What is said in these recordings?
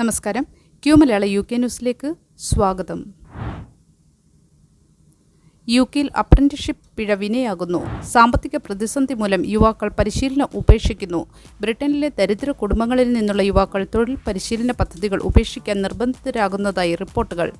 നമസ്കാരം. ക്യൂ മലയാള UK ന്യൂസിലേക്ക് സ്വാഗതം. UK-യിൽ അപ്രന്റീസ്ഷിപ്പ് പിഴ വിനയാകുന്നു. സാമ്പത്തിക പ്രതിസന്ധി മൂലം യുവാക്കൾ പരിശീലനം ഉപേക്ഷിക്കുന്നു. ബ്രിട്ടനിലെ ദരിദ്ര കുടുംബങ്ങളിൽ നിന്നുള്ള യുവാക്കൾ തൊഴിൽ പരിശീലന പദ്ധതികൾ ഉപേക്ഷിക്കാൻ നിർബന്ധിതരാകുന്നതായി റിപ്പോർട്ടുകൾ.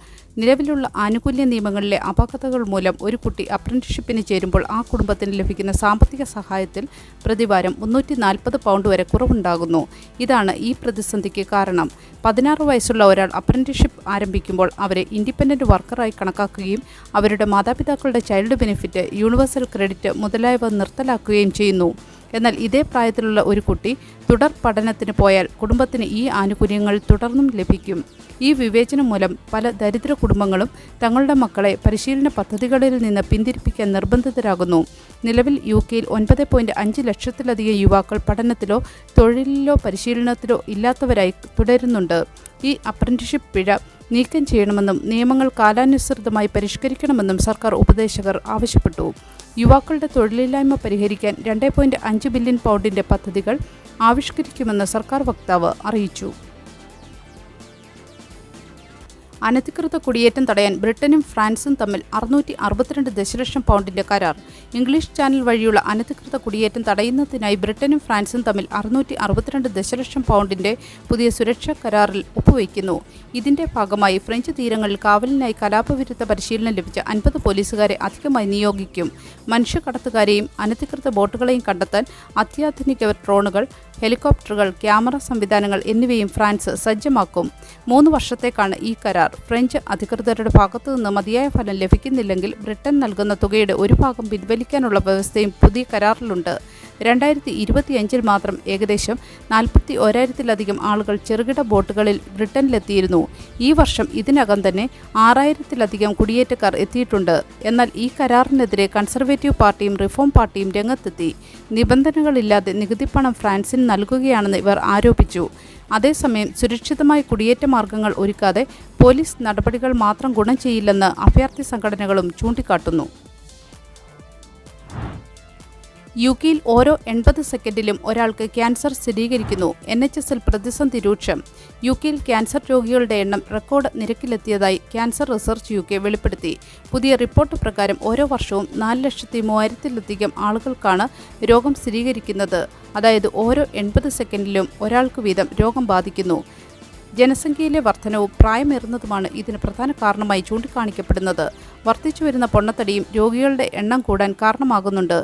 നിലവിലുള്ള ആനുകൂല്യ നിയമങ്ങളിലെ അപാകതകൾ മൂലം ഒരു കുട്ടി അപ്രന്റീസ്ഷിപ്പിന് ചേരുമ്പോൾ ആ കുടുംബത്തിന് ലഭിക്കുന്ന സാമ്പത്തിക സഹായത്തിൽ പ്രതിവാരം £340 വരെ കുറവുണ്ടാകുന്നു. ഇതാണ് ഈ പ്രതിസന്ധിക്ക് കാരണം. 16 വയസ്സുള്ള ഒരാൾ അപ്രന്റീസ്ഷിപ്പ് ആരംഭിക്കുമ്പോൾ അവരെ ഇൻഡിപെൻഡന്റ് വർക്കറായി കണക്കാക്കുകയും അവരുടെ മാതാപിതാക്കളുടെ ചൈൽഡ് ബെനിഫിറ്റ്, യൂണിവേഴ്സൽ ക്രെഡിറ്റ് മുതലായവ നിർത്തലാക്കുകയും ചെയ്യുന്നു. എന്നാൽ ഇതേ പ്രായത്തിലുള്ള ഒരു കുട്ടി തുടർ പഠനത്തിന് പോയാൽ കുടുംബത്തിന് ഈ ആനുകൂല്യങ്ങൾ തുടർന്നും ലഭിക്കും. ഈ വിവേചനം മൂലം പല ദരിദ്ര കുടുംബങ്ങളും തങ്ങളുടെ മക്കളെ പരിശീലന പദ്ധതികളിൽ നിന്ന് പിന്തിരിപ്പിക്കാൻ നിർബന്ധിതരാകുന്നു. നിലവിൽ UK-യിൽ 9.5 ലക്ഷത്തിലധികം യുവാക്കൾ പഠനത്തിലോ തൊഴിലിലോ പരിശീലനത്തിലോ ഇല്ലാത്തവരായി തുടരുന്നുണ്ട്. ഈ അപ്രന്റീസ്ഷിപ്പ് പിഴ നീക്കം ചെയ്യണമെന്നും നിയമങ്ങൾ കാലാനുസൃതമായി പരിഷ്കരിക്കണമെന്നും സർക്കാർ ഉപദേശകർ ആവശ്യപ്പെട്ടു. യുവാക്കളുടെ തൊഴിലില്ലായ്മ പരിഹരിക്കാൻ £2.5 ബില്യൺ പദ്ധതികൾ ആവിഷ്കരിക്കുമെന്ന് സർക്കാർ വക്താവ് അറിയിച്ചു. അനധികൃത കുടിയേറ്റം തടയാൻ ബ്രിട്ടനും ഫ്രാൻസും തമ്മിൽ £662 ദശലക്ഷം കരാർ. ഇംഗ്ലീഷ് ചാനൽ വഴിയുള്ള അനധികൃത കുടിയേറ്റം തടയുന്നതിനായി ബ്രിട്ടനും ഫ്രാൻസും തമ്മിൽ £662 ദശലക്ഷം പുതിയ സുരക്ഷാ കരാറിൽ ഒപ്പുവയ്ക്കുന്നു. ഇതിന്റെ ഭാഗമായി ഫ്രഞ്ച് തീരങ്ങളിൽ കാവലിനായി കലാപവിരുദ്ധ പരിശീലനം ലഭിച്ച 50 പോലീസുകാരെ അധികമായി നിയോഗിക്കും. മനുഷ്യക്കടത്തുകാരെയും അനധികൃത ബോട്ടുകളെയും കണ്ടെത്താൻ അത്യാധുനിക ഡ്രോണുകൾ, ഹെലികോപ്റ്ററുകൾ, ക്യാമറ സംവിധാനങ്ങൾ എന്നിവയും ഫ്രാൻസ് സജ്ജമാക്കും. 3 വർഷത്തേക്കാണ് ഈ കരാർ. ഫ്രഞ്ച് അധികൃതരുടെ ഭാഗത്തുനിന്ന് മതിയായ ഫലം ലഭിക്കുന്നില്ലെങ്കിൽ ബ്രിട്ടൻ നൽകുന്ന തുകയുടെ ഒരു ഭാഗം പിൻവലിക്കാനുള്ള വ്യവസ്ഥയും പുതിയ കരാറിലുണ്ട്. 2025 മാത്രം ഏകദേശം 41,000-ലധികം ആളുകൾ ചെറുകിട ബോട്ടുകളിൽ ബ്രിട്ടനിലെത്തിയിരുന്നു. ഈ വർഷം ഇതിനകം തന്നെ 6,000-ലധികം കുടിയേറ്റക്കാർ എത്തിയിട്ടുണ്ട്. എന്നാൽ ഈ കരാറിനെതിരെ കൺസർവേറ്റീവ് പാർട്ടിയും റിഫോം പാർട്ടിയും രംഗത്തെത്തി. നിബന്ധനകളില്ലാതെ നികുതിപ്പണം ഫ്രാൻസിന് നൽകുകയാണെന്ന് ഇവർ ആരോപിച്ചു. അതേസമയം സുരക്ഷിതമായ കുടിയേറ്റ മാർഗങ്ങൾ ഒരുക്കാതെ പോലീസ് നടപടികൾ മാത്രം ഗുണം ചെയ്യില്ലെന്ന് അഭയാർത്ഥി സംഘടനകളും ചൂണ്ടിക്കാട്ടുന്നു. UK-യിൽ ഓരോ 80 സെക്കൻഡിലും ഒരാൾക്ക് ക്യാൻസർ സ്ഥിരീകരിക്കുന്നു. NHS-ൽ പ്രതിസന്ധി രൂക്ഷം. UK-യിൽ ക്യാൻസർ രോഗികളുടെ എണ്ണം റെക്കോർഡ് നിരക്കിലെത്തിയതായി ക്യാൻസർ റിസർച്ച് UK വെളിപ്പെടുത്തി. പുതിയ റിപ്പോർട്ട് പ്രകാരം ഓരോ വർഷവും 4,03,000-ലധികം ആളുകൾക്കാണ് രോഗം സ്ഥിരീകരിക്കുന്നത്. അതായത് ഓരോ 80 സെക്കൻഡിലും ഒരാൾക്ക് വീതം രോഗം ബാധിക്കുന്നു. ജനസംഖ്യയിലെ വർധനവും പ്രായമേറുന്നതുമാണ് ഇതിന് പ്രധാന കാരണമായി ചൂണ്ടിക്കാണിക്കപ്പെടുന്നത്. വർദ്ധിച്ചുവരുന്ന പൊണ്ണത്തടിയും രോഗികളുടെ എണ്ണം കൂടാൻ കാരണമാകുന്നുണ്ട്.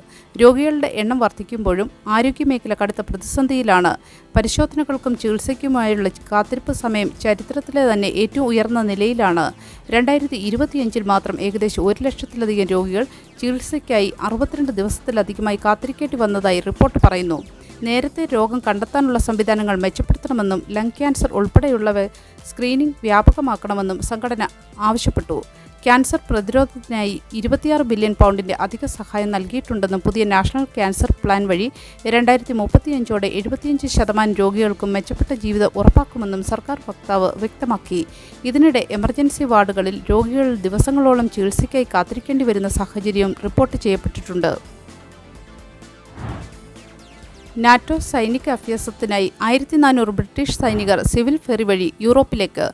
രോഗികളുടെ എണ്ണം വർദ്ധിക്കുമ്പോഴും ആരോഗ്യമേഖല കടുത്ത പ്രതിസന്ധിയിലാണ്. പരിശോധനകൾക്കും ചികിത്സയ്ക്കുമായുള്ള കാത്തിരിപ്പ് സമയം ചരിത്രത്തിലെ തന്നെ ഏറ്റവും ഉയർന്ന നിലയിലാണ്. 2025 മാത്രം ഏകദേശം 1 ലക്ഷത്തിലധികം രോഗികൾ ചികിത്സയ്ക്കായി 62 ദിവസത്തിലധികമായി കാത്തിരിക്കേണ്ടി വന്നതായി റിപ്പോർട്ട് പറയുന്നു. നേരത്തെ രോഗം കണ്ടെത്താനുള്ള സംവിധാനങ്ങൾ മെച്ചപ്പെടുത്തണമെന്നും ലങ് ക്യാൻസർ ഉൾപ്പെടെയുള്ളവ സ്ക്രീനിംഗ് വ്യാപകമാക്കണമെന്നും സംഘടന ആവശ്യപ്പെട്ടു. ക്യാൻസർ പ്രതിരോധത്തിനായി £26 ബില്യൺ അധിക സഹായം നൽകിയിട്ടുണ്ടെന്നും പുതിയ നാഷണൽ ക്യാൻസർ പ്ലാൻ വഴി 2035ഓടെ 75% രോഗികൾക്കും മെച്ചപ്പെട്ട ജീവിതം ഉറപ്പാക്കുമെന്നും സർക്കാർ വക്താവ് വ്യക്തമാക്കി. ഇതിനിടെ എമർജൻസി വാർഡുകളിൽ രോഗികൾ ദിവസങ്ങളോളം ചികിത്സയ്ക്കായി കാത്തിരിക്കേണ്ടി വരുന്ന സാഹചര്യവും റിപ്പോർട്ട് ചെയ്യപ്പെട്ടിട്ടുണ്ട്. നാറ്റോ സൈനിക അഭ്യാസത്തിനായി 1400 ബ്രിട്ടീഷ് സൈനികർ സിവിൽ ഫെറി വഴി യൂറോപ്പിലേക്ക്.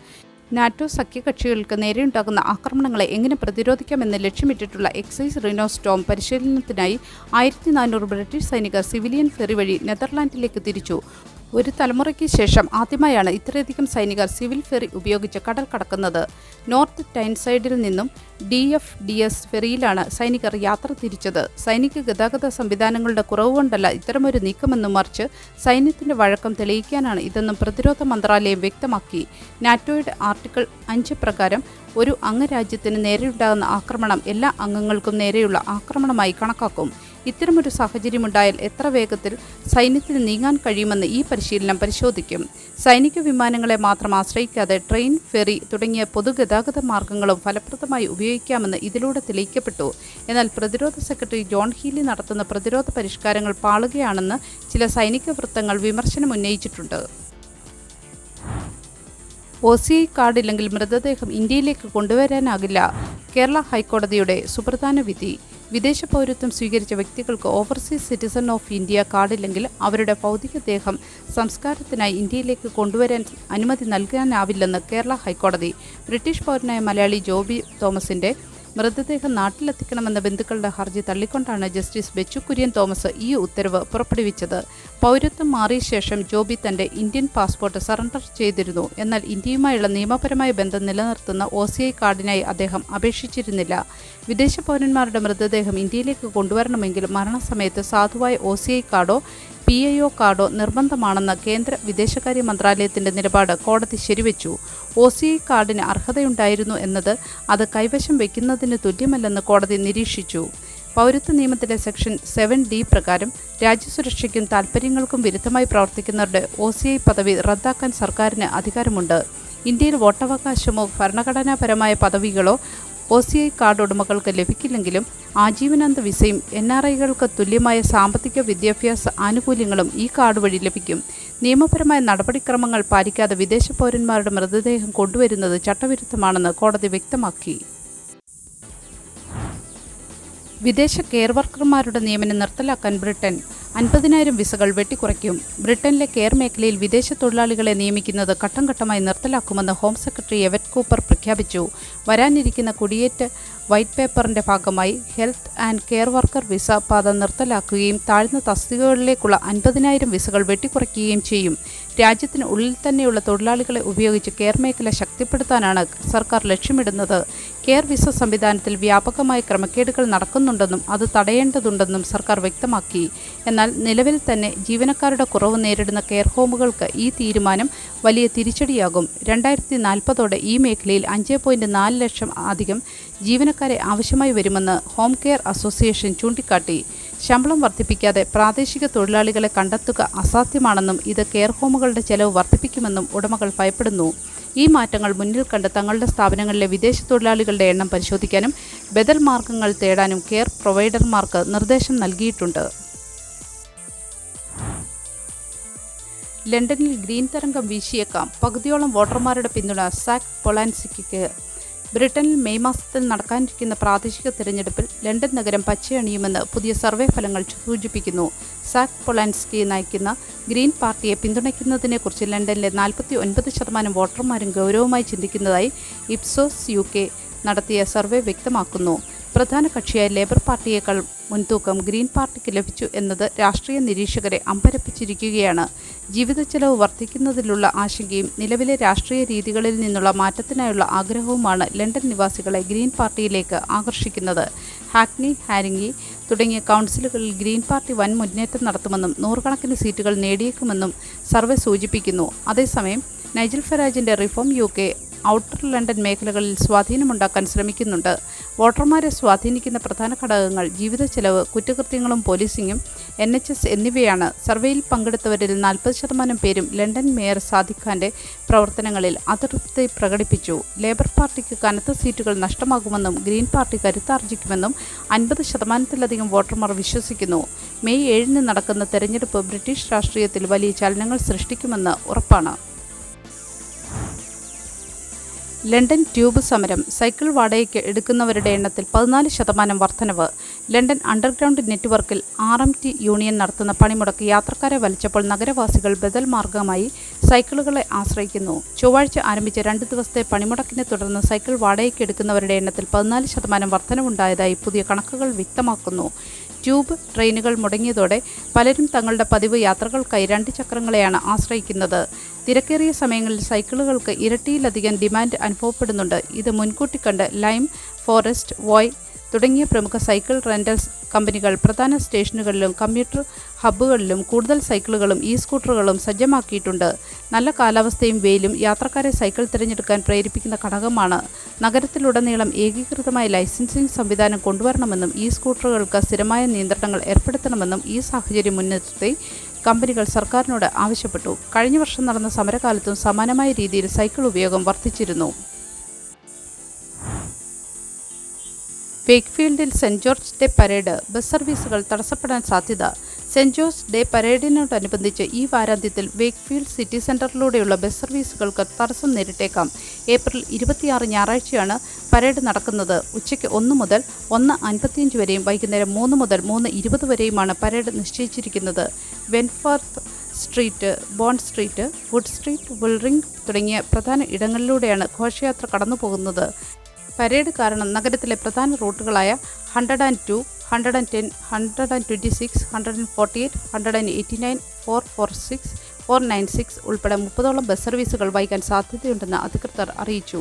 നാറ്റോ സഖ്യകക്ഷികൾക്ക് നേരെയുണ്ടാകുന്ന ആക്രമണങ്ങളെ എങ്ങനെ പ്രതിരോധിക്കാമെന്ന് ലക്ഷ്യമിട്ടിട്ടുള്ള എക്സൈസ് റീനോ സ്റ്റോം പരിശീലനത്തിനായി 1400 ബ്രിട്ടീഷ് സൈനികർ സിവിലിയൻ ഫെറി വഴി നെതർലാൻഡിലേക്ക് തിരിച്ചു. ഒരു തലമുറയ്ക്ക് ശേഷം ആദ്യമായാണ് ഇത്രയധികം സൈനികർ സിവിൽ ഫെറി ഉപയോഗിച്ച് കടൽ കടക്കുന്നത്. നോർത്ത് ടൈൻസൈഡിൽ നിന്നും DFDS ഫെറിയിലാണ് സൈനികർ യാത്ര തിരിച്ചത്. സൈനിക ഗതാഗത സംവിധാനങ്ങളുടെ കുറവ് കൊണ്ടല്ല ഇത്തരമൊരു നീക്കമെന്നും മറിച്ച് സൈന്യത്തിന്റെ വഴക്കം തെളിയിക്കാനാണ് ഇതെന്നും പ്രതിരോധ മന്ത്രാലയം വ്യക്തമാക്കി. നാറ്റോയുടെ ആർട്ടിക്കിൾ 5 പ്രകാരം ഒരു അംഗരാജ്യത്തിന് നേരെയുണ്ടാകുന്ന ആക്രമണം എല്ലാ അംഗങ്ങൾക്കും നേരെയുള്ള ആക്രമണമായി കണക്കാക്കും. ഇത്തരമൊരു സാഹചര്യമുണ്ടായാൽ എത്ര വേഗത്തിൽ സൈന്യത്തിന് നീങ്ങാൻ കഴിയുമെന്ന് ഈ പരിശീലനം പരിശോധിക്കും. സൈനിക വിമാനങ്ങളെ മാത്രം ആശ്രയിക്കാതെ ട്രെയിൻ, ഫെറി തുടങ്ങിയ പൊതുഗതാഗത മാർഗങ്ങളും ഫലപ്രദമായി ഉപയോഗിക്കാമെന്ന് ഇതിലൂടെ തെളിയിക്കപ്പെട്ടു. എന്നാൽ പ്രതിരോധ സെക്രട്ടറി ജോൺ ഹീലി നടത്തുന്ന പ്രതിരോധ പരിഷ്കാരങ്ങൾ പാളുകയാണെന്ന് ചില സൈനിക വൃത്തങ്ങൾ വിമർശനമുന്നയിച്ചിട്ടുണ്ട്. OCI കാർഡ് ഇല്ലെങ്കിൽ മൃതദേഹം ഇന്ത്യയിലേക്ക് കൊണ്ടുവരാനാകില്ല. കേരള ഹൈക്കോടതിയുടെ സുപ്രധാന വിധി. വിദേശ പൗരത്വം സ്വീകരിച്ച വ്യക്തികൾക്ക് ഓവർസീസ് സിറ്റിസൺ ഓഫ് ഇന്ത്യ കാർഡില്ലെങ്കിൽ അവരുടെ ഭൗതികദേഹം സംസ്കാരത്തിനായി ഇന്ത്യയിലേക്ക് കൊണ്ടുവരാൻ അനുമതി നൽകാനാവില്ലെന്ന് കേരള ഹൈക്കോടതി. ബ്രിട്ടീഷ് പൗരനായ മലയാളി ജോബി തോമസിന്റെ മൃതദേഹം നാട്ടിലെത്തിക്കണമെന്ന ബന്ധുക്കളുടെ ഹർജി തള്ളിക്കൊണ്ടാണ് ജസ്റ്റിസ് ബെച്ചു കുര്യൻ തോമസ് ഈ ഉത്തരവ് പുറപ്പെടുവിച്ചത്. പൗരത്വം മാറിയ ശേഷം ജോബി തന്റെ ഇന്ത്യൻ പാസ്പോർട്ട് സറണ്ടർ ചെയ്തിരുന്നു. എന്നാൽ ഇന്ത്യയുമായുള്ള നിയമപരമായ ബന്ധം നിലനിർത്തുന്ന OCI കാർഡിനായി അദ്ദേഹം അപേക്ഷിച്ചിരുന്നില്ല. വിദേശ പൗരന്മാരുടെ മൃതദേഹം ഇന്ത്യയിലേക്ക് കൊണ്ടുവരണമെങ്കിൽ മരണസമയത്ത് സാധുവായ OCI കാർഡോ PIO കാർഡോ നിർബന്ധമാണെന്ന കേന്ദ്ര വിദേശകാര്യ മന്ത്രാലയത്തിന്റെ നിലപാട് കോടതി ശരിവെച്ചു. OCI കാർഡിന് അർഹതയുണ്ടായിരുന്നു എന്നത് അത് കൈവശം വയ്ക്കുന്നതിന് തുല്യമല്ലെന്ന് കോടതി നിരീക്ഷിച്ചു. പൗരത്വ നിയമത്തിലെ സെക്ഷൻ 7D പ്രകാരം രാജ്യസുരക്ഷയ്ക്കും താൽപ്പര്യങ്ങൾക്കും വിരുദ്ധമായി പ്രവർത്തിക്കുന്നവരുടെ OCI പദവി റദ്ദാക്കാൻ സർക്കാരിന് അധികാരമുണ്ട്. ഇന്ത്യയിൽ വോട്ടവകാശമോ ഭരണഘടനാപരമായ പദവികളോ OCI കാർഡ് ഉടമകൾക്ക് ലഭിക്കില്ലെങ്കിലും ആജീവനാന്ത വിസയും NRIകൾക്ക് തുല്യമായ സാമ്പത്തിക വിദ്യാഭ്യാസ ആനുകൂല്യങ്ങളും ഈ കാർഡ് വഴി ലഭിക്കും. നിയമപരമായ നടപടിക്രമങ്ങൾ പാലിക്കാതെ വിദേശ പൗരന്മാരുടെ മൃതദേഹം കൊണ്ടുവരുന്നത് ചട്ടവിരുദ്ധമാണെന്ന് കോടതി വ്യക്തമാക്കി. വിദേശ കെയർ വർക്കർമാരുടെ നിയമനം നിർത്തലാക്കാൻ ബ്രിട്ടൻ 50,000 വിസകൾ വെട്ടിക്കുറയ്ക്കും. ബ്രിട്ടനിലെ കെയർ മേഖലയിൽ വിദേശ തൊഴിലാളികളെ നിയമിക്കുന്നത് ഘട്ടം ഘട്ടമായി നിർത്തലാക്കുമെന്ന് ഹോം സെക്രട്ടറി എവറ്റ് കൂപ്പർ പ്രഖ്യാപിച്ചു. വരാനിരിക്കുന്ന കുടിയേറ്റ വൈറ്റ് പേപ്പറിന്റെ ഭാഗമായി health and care worker visa പാത നിർത്തലാക്കുകയും താഴ്ന്ന തസ്തികകളിലേക്കുള്ള 50,000 വിസകൾ വെട്ടിക്കുറയ്ക്കുകയും ചെയ്യും. രാജ്യത്തിന് ഉള്ളിൽ തന്നെയുള്ള തൊഴിലാളികളെ ഉപയോഗിച്ച് കെയർ മേഖല ശക്തിപ്പെടുത്താനാണ് സർക്കാർ ലക്ഷ്യമിടുന്നത്. കെയർ വിസ സംവിധാനത്തിൽ വ്യാപകമായ ക്രമക്കേടുകൾ നടക്കുന്നുണ്ടെന്നും അത് തടയേണ്ടതുണ്ടെന്നും സർക്കാർ വ്യക്തമാക്കി. എന്നാൽ നിലവിൽ തന്നെ ജീവനക്കാരുടെ കുറവ് നേരിടുന്ന കെയർ ഹോമുകൾക്ക് ഈ തീരുമാനം വലിയ തിരിച്ചടിയാകും. 2040 ഈ മേഖലയിൽ 5.4 ലക്ഷം അധികം ജീവനക്കാരെ ആവശ്യമായി വരുമെന്ന് ഹോം കെയർ അസോസിയേഷൻ ചൂണ്ടിക്കാട്ടി. ശമ്പളം വർദ്ധിപ്പിക്കാതെ പ്രാദേശിക തൊഴിലാളികളെ കണ്ടെത്തുക അസാധ്യമാണെന്നും ഇത് കെയർ ഹോമുകളുടെ ചെലവ് വർദ്ധിപ്പിക്കുമെന്നും ഉടമകൾ ഭയപ്പെടുന്നു. ഈ മാറ്റങ്ങൾ മുന്നിൽ കണ്ട് തങ്ങളുടെ സ്ഥാപനങ്ങളിലെ വിദേശ തൊഴിലാളികളുടെ എണ്ണം പരിശോധിക്കാനും ബദൽ മാർഗങ്ങൾ തേടാനും കെയർ പ്രൊവൈഡർമാർക്ക് നിർദ്ദേശം നൽകിയിട്ടുണ്ട്. ലണ്ടനിൽ ഗ്രീൻ തരംഗം വീശിയേക്കാം. പകുതിയോളം വോട്ടർമാരുടെ പിന്തുണ സാക് പൊളാൻസ്കിക്ക്. ബ്രിട്ടനിൽ മെയ് മാസത്തിൽ നടക്കാനിരിക്കുന്ന പ്രാദേശിക തിരഞ്ഞെടുപ്പിൽ ലണ്ടൻ നഗരം പച്ചയണിയുമെന്ന് പുതിയ സർവേ ഫലങ്ങൾ സൂചിപ്പിക്കുന്നു. സാക് പൊളാൻസ്കി നയിക്കുന്ന ഗ്രീൻ പാർട്ടിയെ പിന്തുണയ്ക്കുന്നതിനെക്കുറിച്ച് ലണ്ടനിലെ 49% വോട്ടർമാരും ഗൗരവമായി ചിന്തിക്കുന്നതായി ഇപ്സോസ് UK നടത്തിയ സർവേ വ്യക്തമാക്കുന്നു. പ്രധാന കക്ഷിയായ ലേബർ പാർട്ടിയേക്കാൾ മുൻതൂക്കം ഗ്രീൻ പാർട്ടിക്ക് ലഭിച്ചു എന്നത് രാഷ്ട്രീയ നിരീക്ഷകരെ അമ്പരപ്പിച്ചിരിക്കുകയാണ്. ജീവിതച്ചെലവ് വർദ്ധിക്കുന്നതിലുള്ള ആശങ്കയും നിലവിലെ രാഷ്ട്രീയ രീതികളിൽ നിന്നുള്ള മാറ്റത്തിനായുള്ള ആഗ്രഹവുമാണ് ലണ്ടൻ നിവാസികളെ ഗ്രീൻ പാർട്ടിയിലേക്ക് ആകർഷിക്കുന്നത്. ഹാക്നി, ഹാരിംഗി തുടങ്ങിയ കൗൺസിലുകളിൽ ഗ്രീൻ പാർട്ടി വൻ മുന്നേറ്റം നടത്തുമെന്നും 100 സീറ്റുകൾ നേടിയേക്കുമെന്നും സർവേ സൂചിപ്പിക്കുന്നു. അതേസമയം നൈജൽ ഫരാജിന്റെ റിഫോം UK ഔട്ടർ ലണ്ടൻ മേഖലകളിൽ സ്വാധീനമുണ്ടാക്കാൻ ശ്രമിക്കുന്നുണ്ട്. വോട്ടർമാരെ സ്വാധീനിക്കുന്ന പ്രധാന ഘടകങ്ങൾ ജീവിതച്ചെലവ്, കുറ്റകൃത്യങ്ങളും പോലീസിംഗും NHS എന്നിവയാണ്. സർവേയിൽ പങ്കെടുത്തവരിൽ 40% പേരും ലണ്ടൻ മേയർ സാദിഖ് ഖാന്റെ പ്രവർത്തനങ്ങളിൽ അതൃപ്തി പ്രകടിപ്പിച്ചു. ലേബർ പാർട്ടിക്ക് കനത്ത സീറ്റുകൾ നഷ്ടമാകുമെന്നും ഗ്രീൻ പാർട്ടി കരുത്താർജിക്കുമെന്നും 50%-ലധികം വോട്ടർമാർ വിശ്വസിക്കുന്നു. മെയ് 7 നടക്കുന്ന തെരഞ്ഞെടുപ്പ് ബ്രിട്ടീഷ് രാഷ്ട്രീയത്തിൽ വലിയ ചലനങ്ങൾ സൃഷ്ടിക്കുമെന്ന് ഉറപ്പാണ്. ലണ്ടൻ ട്യൂബ് സമരം. സൈക്കിൾ വാടകയ്ക്ക് എടുക്കുന്നവരുടെ എണ്ണത്തിൽ 14% വർധനവ്. ലണ്ടൻ അണ്ടർഗ്രൗണ്ട് നെറ്റ്വർക്കിൽ RMT യൂണിയൻ നടത്തുന്ന പണിമുടക്ക് യാത്രക്കാരെ വലിച്ചപ്പോൾ നഗരവാസികൾ ബദൽ മാർഗമായി സൈക്കിളുകളെ ആശ്രയിക്കുന്നു. ചൊവ്വാഴ്ച ആരംഭിച്ച 2 ദിവസത്തെ പണിമുടക്കിനെ തുടർന്ന് സൈക്കിൾ വാടകയ്ക്ക് എടുക്കുന്നവരുടെ എണ്ണത്തിൽ 14% വർധനവുണ്ടായതായി പുതിയ കണക്കുകൾ വ്യക്തമാക്കുന്നു. ട്യൂബ് ട്രെയിനുകൾ മുടങ്ങിയതോടെ പലരും തങ്ങളുടെ പതിവ് യാത്രകൾക്കായി 2 ചക്രങ്ങളെയാണ് ആശ്രയിക്കുന്നത്. തിരക്കേറിയ സമയങ്ങളിൽ സൈക്കിളുകൾക്ക് ഇരട്ടിയിലധികം ഡിമാൻഡ് അനുഭവപ്പെടുന്നുണ്ട്. ഇത് മുൻകൂട്ടി കണ്ട് ലൈം, ഫോറസ്റ്റ്, വോയ് തുടങ്ങിയ പ്രമുഖ സൈക്കിൾ റെന്റൽസ് കമ്പനികൾ പ്രധാന സ്റ്റേഷനുകളിലും കമ്മ്യൂട്ടർ ഹബ്ബുകളിലും കൂടുതൽ സൈക്കിളുകളും സ്കൂട്ടറുകളും സജ്ജമാക്കിയിട്ടുണ്ട്. നല്ല കാലാവസ്ഥയും വെയിലും യാത്രക്കാരെ സൈക്കിൾ തിരഞ്ഞെടുക്കാൻ പ്രേരിപ്പിക്കുന്ന ഘടകമാണ്. നഗരത്തിലുടനീളം ഏകീകൃതമായ ലൈസൻസിംഗ് സംവിധാനം കൊണ്ടുവരണമെന്നും സ്കൂട്ടറുകൾക്ക് സ്ഥിരമായ നിയന്ത്രണങ്ങൾ ഏർപ്പെടുത്തണമെന്നും ഈ സാഹചര്യം മുൻനിർത്തി കമ്പനികൾ സർക്കാരിനോട് ആവശ്യപ്പെട്ടു. കഴിഞ്ഞ വർഷം നടന്ന സമരകാലത്തും സമാനമായ രീതിയിൽ സൈക്കിൾ ഉപയോഗം വർദ്ധിച്ചിരുന്നു. വേക്ക്ഫീൽഡിൽ Saint George Day parade. Bus സർവീസുകൾ തടസ്സപ്പെടാൻ സാധ്യത. സെന്റ് ജോർജ് ഡേ പരേഡിനോടനുബന്ധിച്ച് ഈ വാരാന്ത്യത്തിൽ വേക്ക്ഫീൽഡ് സിറ്റി സെന്ററിലൂടെയുള്ള ബസ് സർവീസുകൾക്ക് തടസ്സം നേരിട്ടേക്കാം. ഏപ്രിൽ 26 ഞായറാഴ്ചയാണ് പരേഡ് നടക്കുന്നത്. ഉച്ചയ്ക്ക് 1 മുതൽ 1:55 വരെയും വൈകുന്നേരം 3 മുതൽ 3:20 വരെയുമാണ് പരേഡ് നിശ്ചയിച്ചിരിക്കുന്നത്. Wentworth street, Bond street, Wood street, വിൽറിംഗ് തുടങ്ങിയ പ്രധാന ഇടങ്ങളിലൂടെയാണ് ഘോഷയാത്ര കടന്നുപോകുന്നത്. പരേഡ് കാരണം നഗരത്തിലെ പ്രധാന റൂട്ടുകളായ 102, 110, 126, 148, 189, 446, 496 ഉൾപ്പെടെ 30ഓളം ബസ് സർവീസുകൾ വൈകാൻ സാധ്യതയുണ്ടെന്ന് അധികൃതർ അറിയിച്ചു.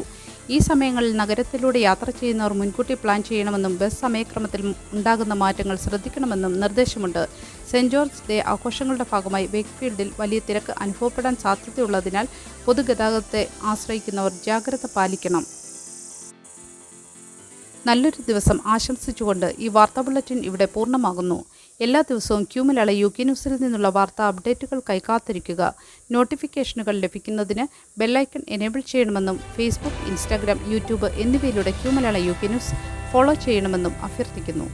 ഈ സമയങ്ങളിൽ നഗരത്തിലൂടെ യാത്ര ചെയ്യുന്നവർ മുൻകൂട്ടി പ്ലാൻ ചെയ്യണമെന്നും ബസ് സമയക്രമത്തിൽ ഉണ്ടാകുന്ന മാറ്റങ്ങൾ ശ്രദ്ധിക്കണമെന്നും നിർദ്ദേശമുണ്ട്. സെന്റ് ജോർജ് ഡേ ആഘോഷങ്ങളുടെ ഭാഗമായി വേക്ക്ഫീൽഡിൽ വലിയ തിരക്ക് അനുഭവപ്പെടാൻ സാധ്യതയുള്ളതിനാൽ പൊതുഗതാഗതത്തെ ആശ്രയിക്കുന്നവർ ജാഗ്രത പാലിക്കണം. നല്ലൊരു ദിവസം ആശംസിച്ചുകൊണ്ട് ഈ വാർത്താ ബുള്ളറ്റിൻ ഇവിടെ പൂർണ്ണമാകുന്നു. എല്ലാ ദിവസവും ക്യൂ മലയാളം UK ന്യൂസിൽ നിന്നുള്ള വാർത്താ അപ്ഡേറ്റുകൾക്കായി കാത്തിരിക്കുക. നോട്ടിഫിക്കേഷനുകൾ ലഭിക്കുന്നതിന് ബെല്ലൈക്കൺ എനേബിൾ ചെയ്യണമെന്നും ഫേസ്ബുക്ക്, ഇൻസ്റ്റാഗ്രാം, യൂട്യൂബ് എന്നിവയിലൂടെ Q Malayalam UK news follow ചെയ്യണമെന്നും അഭ്യർത്ഥിക്കുന്നു.